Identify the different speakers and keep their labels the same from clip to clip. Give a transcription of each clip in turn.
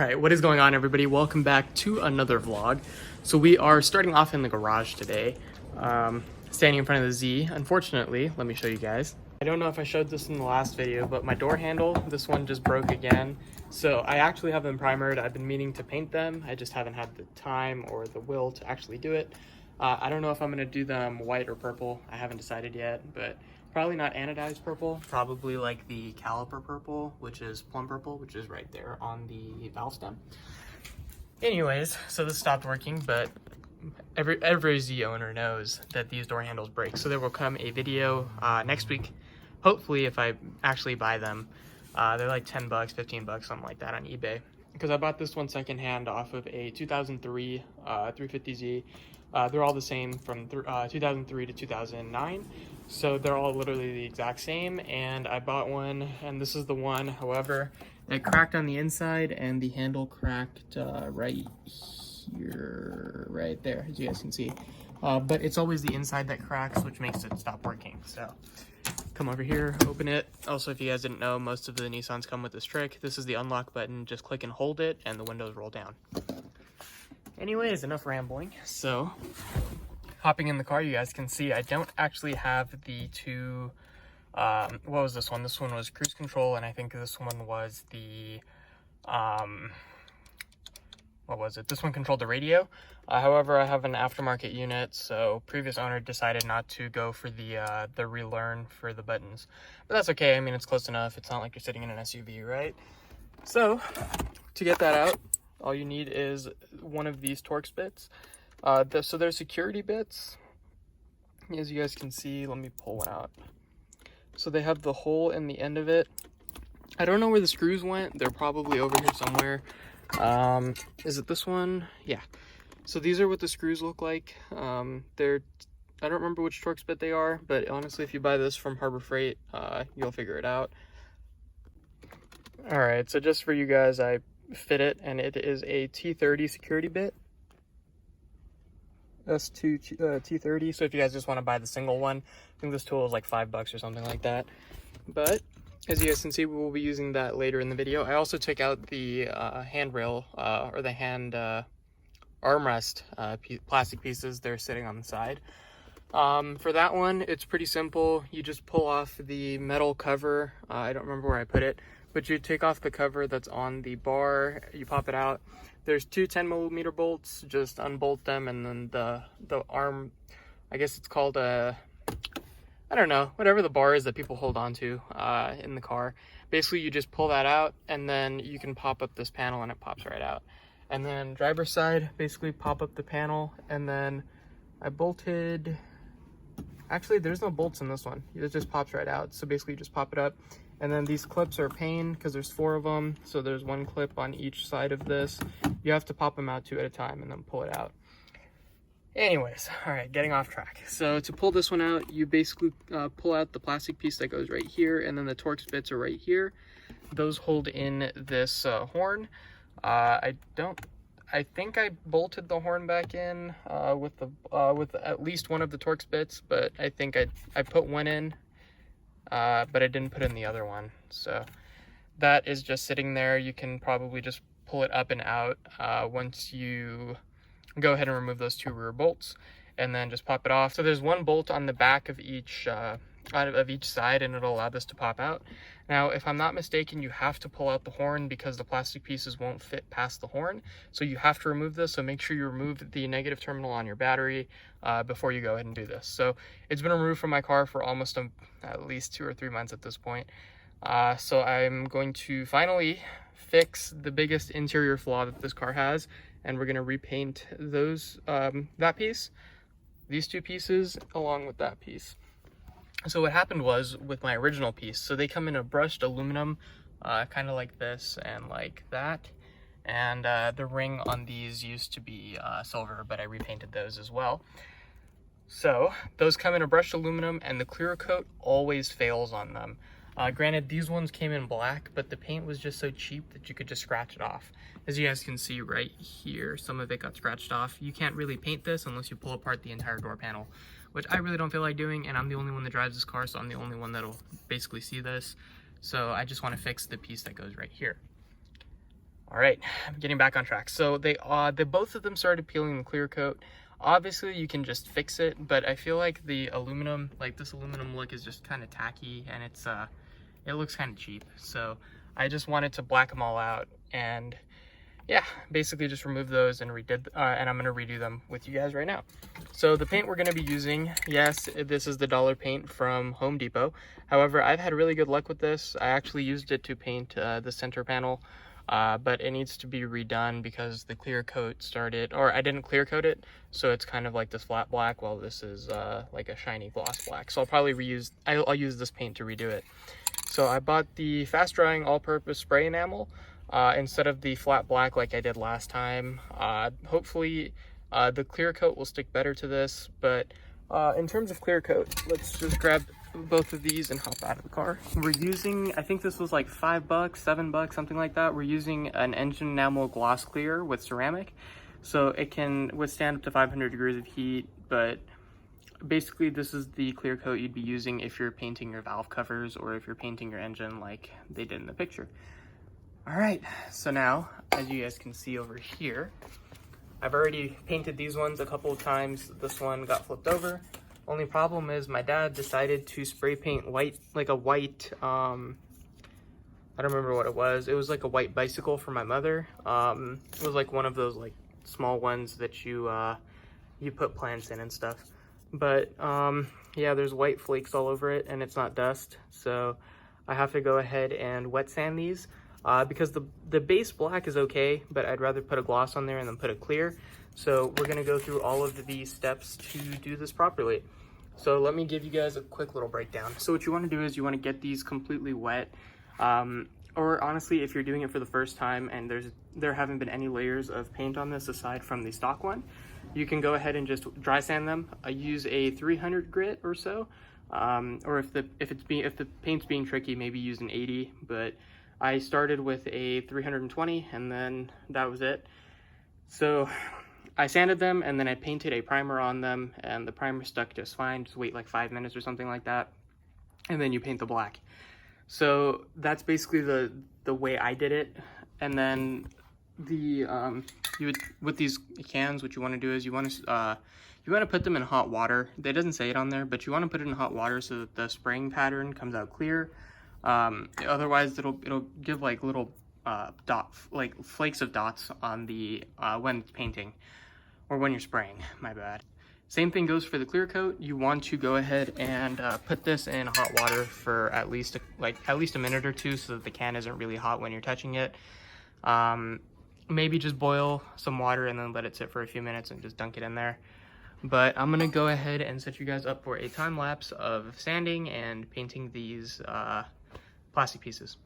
Speaker 1: Alright, what is going on, everybody? Welcome back to another vlog. So we are starting off in the garage today, standing in front of the Z. Unfortunately, let me show you guys. I don't know if I showed this in the last video, but my door handle, this one just broke again. So I actually have them primered. I've been meaning to paint them. I just haven't had the time or the will to actually do it. I don't know if I'm going to do them white or purple. I haven't decided yet, but probably not anodized purple. Probably like the caliper purple, which is plum purple, which is right there on the valve stem. Anyways, so this stopped working, but every Z owner knows that these door handles break. So there will come a video next week, hopefully, if I actually buy them. They're like 10 bucks, 15 bucks, something like that on eBay. Because I bought this one secondhand off of a 2003 350Z. They're all the same from 2003 to 2009. So they're all literally the exact same. And I bought one, and this is the one. However, it cracked on the inside, and the handle cracked right here, right there, as you guys can see. But it's always the inside that cracks, which makes it stop working. So come over here, open it. Also, if you guys didn't know, most of the Nissans come with this trick. This is the unlock button. Just click and hold it, and the windows roll down. Anyways, enough rambling. So, hopping in the car, you guys can see I don't actually have the two, what was this one? This one was cruise control, and I think this one was the, what was it? This one controlled the radio. However, I have an aftermarket unit, so previous owner decided not to go for the relearn for the buttons. But that's okay. I mean, it's close enough. It's not like you're sitting in an SUV, right? So, to get that out, all you need is one of these Torx bits. So they're security bits. As you guys can see, let me pull one out. So they have the hole in the end of it. I don't know where the screws went. They're probably over here somewhere. Is it this one? Yeah. So these are what the screws look like. I don't remember which Torx bit they are, but honestly, if you buy this from Harbor Freight, you'll figure it out. All right, so just for you guys, I fit it, and it is a T30 security bit. S2 T30. So if you guys just want to buy the single one, I think this tool is like $5 or something like that. But as you guys can see, we will be using that later in the video. I also took out the handrail or the hand armrest plastic pieces. They're sitting on the side. For that one, it's pretty simple. You just pull off the metal cover. I don't remember where I put it, but you take off the cover that's on the bar, you pop it out. There's two 10mm bolts, just unbolt them, and then the arm, I guess it's called a, I don't know, whatever the bar is that people hold on to in the car. Basically, you just pull that out, and then you can pop up this panel, and it pops right out. And then driver's side, basically pop up the panel, and then I bolted, actually there's no bolts in this one. It just pops right out. So basically you just pop it up. And then these clips are a pain because there's 4 of them. So there's one clip on each side of this. You have to pop them out 2 at a time and then pull it out. Anyways, all right, getting off track. So to pull this one out, you basically pull out the plastic piece that goes right here, and then the Torx bits are right here. Those hold in this horn. I think I bolted the horn back in with at least one of the Torx bits, but I think I put one in. But I didn't put in the other one. So that is just sitting there. You can probably just pull it up and out once you go ahead and remove those 2 rear bolts, and then just pop it off. So there's one bolt on the back of each side, and it'll allow this to pop out. Now, if I'm not mistaken, you have to pull out the horn because the plastic pieces won't fit past the horn. So you have to remove this. So make sure you remove the negative terminal on your battery before you go ahead and do this. So it's been removed from my car for almost at least 2 or 3 months at this point. So I'm going to finally fix the biggest interior flaw that this car has, and we're going to repaint those that piece, these 2 pieces, along with that piece. So what happened was with my original piece, so they come in a brushed aluminum, kind of like this and like that. And the ring on these used to be silver, but I repainted those as well. So those come in a brushed aluminum, and the clear coat always fails on them. Granted, these ones came in black, but the paint was just so cheap that you could just scratch it off. As you guys can see right here, some of it got scratched off. You can't really paint this unless you pull apart the entire door panel, which I really don't feel like doing, and I'm the only one that drives this car, so I'm the only one that'll basically see this. So I just want to fix the piece that goes right here. All right, I'm getting back on track. So they both of them started peeling the clear coat. Obviously you can just fix it, but I feel like the aluminum, like this aluminum look, is just kind of tacky, and it looks kind of cheap. So I just wanted to black them all out, and yeah, basically just remove those and and I'm gonna redo them with you guys right now. So the paint we're gonna be using, yes, this is the dollar paint from Home Depot. However, I've had really good luck with this. I actually used it to paint the center panel, but it needs to be redone because the clear coat started, or I didn't clear coat it, so it's kind of like this flat black, while this is like a shiny gloss black. So I'll probably I'll use this paint to redo it. So I bought the fast drying all-purpose spray enamel instead of the flat black like I did last time. Hopefully the clear coat will stick better to this, but in terms of clear coat, let's just grab both of these and hop out of the car. We're using, I think this was like $5, $7, something like that. We're using an engine enamel gloss clear with ceramic, so it can withstand up to 500 degrees of heat. But basically this is the clear coat you'd be using if you're painting your valve covers or if you're painting your engine like they did in the picture. All right, so now, as you guys can see over here, I've already painted these ones a couple of times. This one got flipped over. Only problem is my dad decided to spray paint white, like a white, I don't remember what it was. It was like a white bicycle for my mother. It was like one of those like small ones that you put plants in and stuff. But yeah, there's white flakes all over it, and it's not dust. So I have to go ahead and wet sand these. Because the base black is okay, but I'd rather put a gloss on there and then put a clear. So we're gonna go through all of these steps to do this properly. So let me give you guys a quick little breakdown. So what you wanna do is you wanna get these completely wet. Or honestly, if you're doing it for the first time and there haven't been any layers of paint on this aside from the stock one, you can go ahead and just dry sand them. I use a 300 grit or so. Or if the paint's being tricky, maybe use an 80, but I started with a 320 and then that was it. So I sanded them and then I painted a primer on them, and the primer stuck just fine. Just wait like 5 minutes or something like that, and then you paint the black. So that's basically the way I did it. And then with these cans, what you want to do is you want to put them in hot water. It doesn't say it on there, but you want to put it in hot water so that the spraying pattern comes out clear. Otherwise it'll give like little like flakes of dots on the when it's painting, or when you're spraying, my bad. Same thing goes for the clear coat. You want to go ahead and put this in hot water for at least a minute or two, so that the can isn't really hot when you're touching it. Maybe just boil some water and then let it sit for a few minutes and just dunk it in there. But I'm gonna go ahead and set you guys up for a time lapse of sanding and painting these plastic pieces.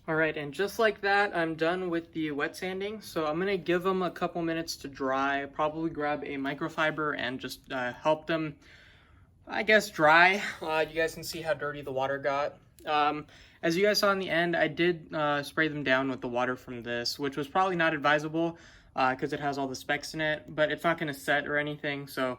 Speaker 1: Alright, and just like that, I'm done with the wet sanding. So I'm gonna give them a couple minutes to dry, probably grab a microfiber and just help them, I guess, dry. You guys can see how dirty the water got. As you guys saw in the end, I did spray them down with the water from this, which was probably not advisable because it has all the specks in it, but it's not gonna set or anything. So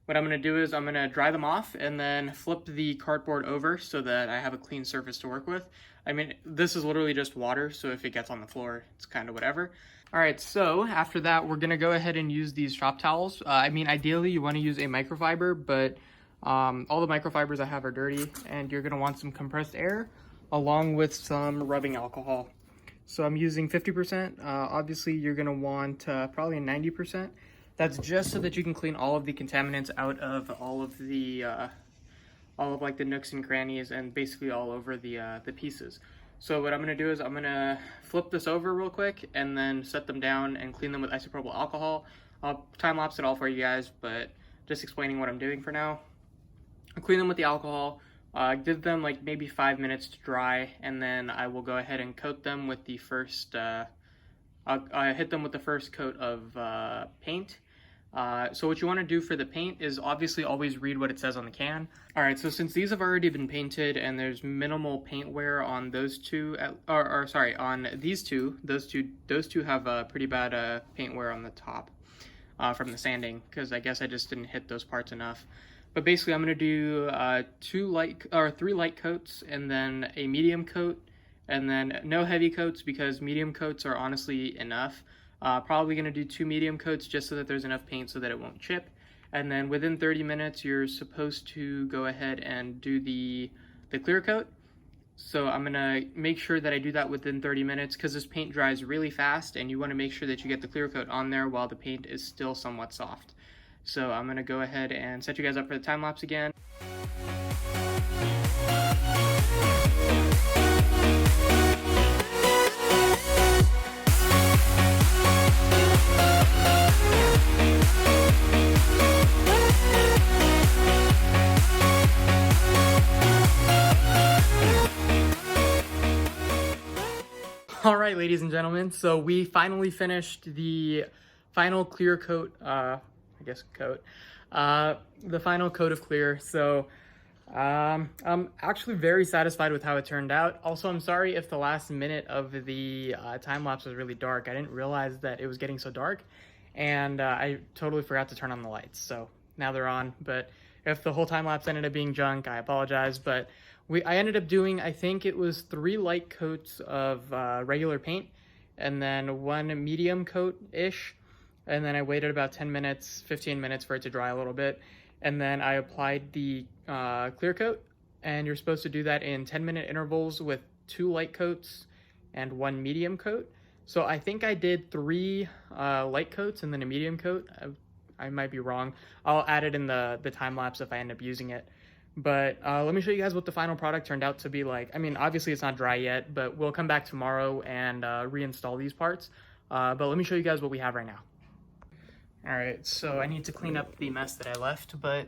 Speaker 1: what I'm gonna do is I'm gonna dry them off and then flip the cardboard over so that I have a clean surface to work with. I mean, this is literally just water, so if it gets on the floor, it's kind of whatever. All right, so after that, we're gonna go ahead and use these shop towels. I mean, ideally, you wanna use a microfiber, but all the microfibers I have are dirty, and you're gonna want some compressed air along with some rubbing alcohol. So I'm using 50%. Obviously, you're gonna want probably 90%. That's just so that you can clean all of the contaminants out of all of like the nooks and crannies and basically all over the pieces. So what I'm gonna do is I'm gonna flip this over real quick and then set them down and clean them with isopropyl alcohol. I'll time lapse it all for you guys, but just explaining what I'm doing for now. I'll clean them with the alcohol, give them like maybe 5 minutes to dry, and then I will go ahead and coat them with the first, I'll hit them with the first coat of paint. So what you want to do for the paint is obviously always read what it says on the can. All right, so since these have already been painted and there's minimal paint wear on those two, or sorry, on these two, those two have pretty bad paint wear on the top from the sanding, because I guess I just didn't hit those parts enough. But basically, I'm gonna do 3 light coats and then a medium coat, and then no heavy coats because medium coats are honestly enough. Probably going to do 2 medium coats just so that there's enough paint so that it won't chip. And then within 30 minutes, you're supposed to go ahead and do the clear coat. So I'm going to make sure that I do that within 30 minutes because this paint dries really fast and you want to make sure that you get the clear coat on there while the paint is still somewhat soft. So I'm going to go ahead and set you guys up for the time lapse again. All right, ladies and gentlemen, so we finally finished the final clear coat, the final coat of clear. So I'm actually very satisfied with how it turned out. Also, I'm sorry if the last minute of the time lapse was really dark. I didn't realize that it was getting so dark, and I totally forgot to turn on the lights. So now they're on, but if the whole time lapse ended up being junk, I apologize, but I ended up doing, I think it was 3 light coats of regular paint and then 1 medium coat-ish. And then I waited about 10 minutes, 15 minutes for it to dry a little bit. And then I applied the clear coat, and you're supposed to do that in 10-minute intervals with 2 light coats and 1 medium coat. So I think I did 3 light coats and then a medium coat. I might be wrong. I'll add it in the time lapse if I end up using it. But let me show you guys what the final product turned out to be like. I mean, obviously it's not dry yet, but we'll come back tomorrow and reinstall these parts. But let me show you guys what we have right now. All right, so I need to clean up the mess that I left, but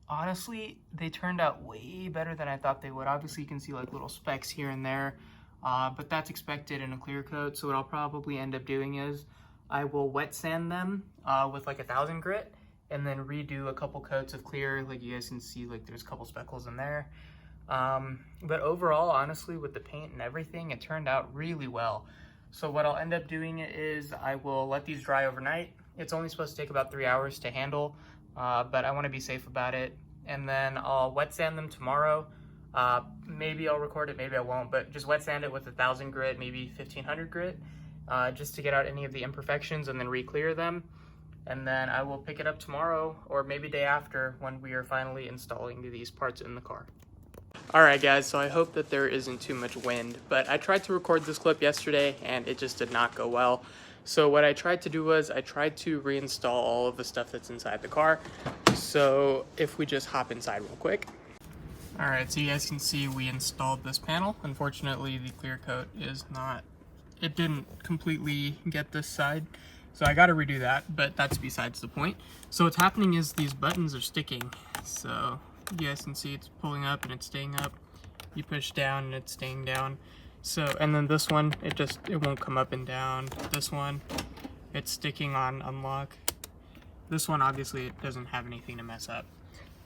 Speaker 1: honestly, they turned out way better than I thought they would. Obviously, you can see like little specks here and there, but that's expected in a clear coat. So what I'll probably end up doing is I will wet sand them with like 1000 grit, and then redo a couple coats of clear. Like you guys can see, like there's a couple speckles in there. But overall, honestly, with the paint and everything, it turned out really well. So what I'll end up doing is I will let these dry overnight. It's only supposed to take about 3 hours to handle, but I want to be safe about it. And then I'll wet sand them tomorrow. Maybe I'll record it, maybe I won't, but just wet sand it with 1000 grit, maybe 1500 grit, just to get out any of the imperfections and then re-clear them. And then I will pick it up tomorrow or maybe day after when we are finally installing these parts in the car. Alright guys, so I hope that there isn't too much wind, but I tried to record this clip yesterday and it just did not go well. So what I tried to do was I tried to reinstall all of the stuff that's inside the car. So if we just hop inside real quick. Alright, so you guys can see we installed this panel. Unfortunately, the clear coat is not, it didn't completely get this side. So I got to redo that, but that's besides the point. So what's happening is these buttons are sticking. So you guys can see it's pulling up and it's staying up. You push down and it's staying down. So, and then this one, it won't come up and down. This one, it's sticking on unlock. This one, obviously, it doesn't have anything to mess up.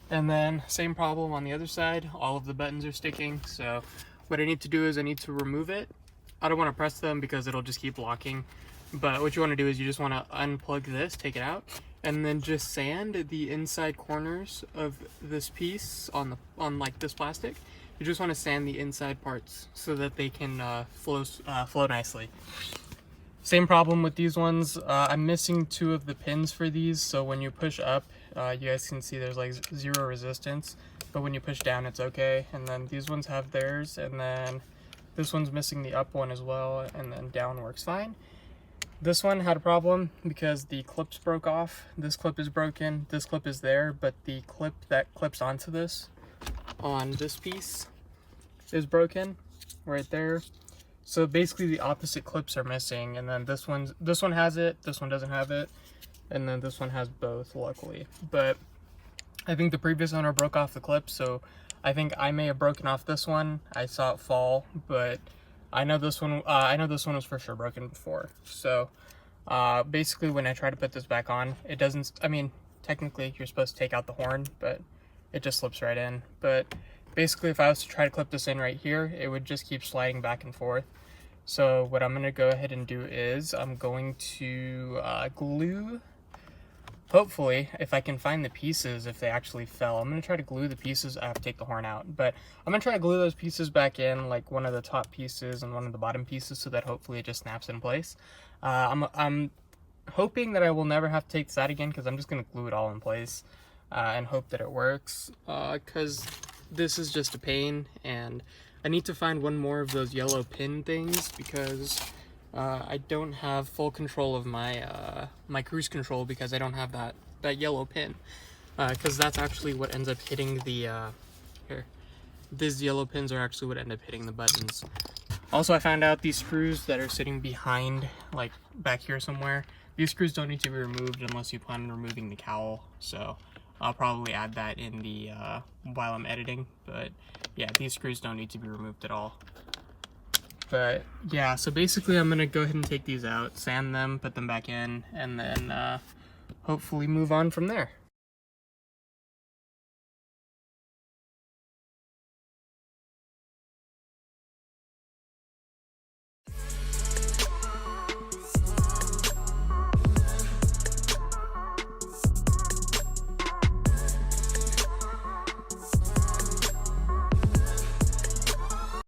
Speaker 1: And then same problem on the other side. All of the buttons are sticking. So what I need to do is I need to remove it. I don't want to press them because it'll just keep locking. But what you want to do is you just want to unplug this, take it out, and then just sand the inside corners of this piece on like this plastic. You just want to sand the inside parts so that they can flow nicely. Same problem with these ones. I'm missing 2 of the pins for these, so when you push up, you guys can see there's like 0 resistance, but when you push down, it's okay. And then these ones have theirs, and then this one's missing the up one as well, and then down works fine. This one had a problem because the clips broke off. This clip is broken, this clip is there, but the clip that clips onto this, on this piece, is broken right there. So basically the opposite clips are missing, and then this one has it, this one doesn't have it, and then this one has both, luckily. But I think the previous owner broke off the clip, so I think I may have broken off this one. I saw it fall, but I know this one was for sure broken before. So Basically when I try to put this back on, it doesn't, I mean, technically you're supposed to take out the horn, but it just slips right in. But basically if I was to try to clip this in right here, it would just keep sliding back and forth. So what I'm going to go ahead and do is I'm going to glue, hopefully, if I can find the pieces, if they actually fell. I'm going to try to glue the pieces. I have to take the horn out, but I'm going to try to glue those pieces back in, like one of the top pieces and one of the bottom pieces, so that hopefully it just snaps in place. I'm hoping that I will never have to take this out again, because I'm just going to glue it all in place and hope that it works, because this is just a pain, and I need to find one more of those yellow pin things, because I don't have full control of my my cruise control, because I don't have that yellow pin, because that's actually what ends up hitting the here. These yellow pins are actually what end up hitting the buttons. Also, I found out these screws that are sitting behind, like back here somewhere, these screws don't need to be removed unless you plan on removing the cowl. So I'll probably add that in the while I'm editing. But yeah, these screws don't need to be removed at all. But yeah, so basically I'm gonna go ahead and take these out, sand them, put them back in, and then hopefully move on from there.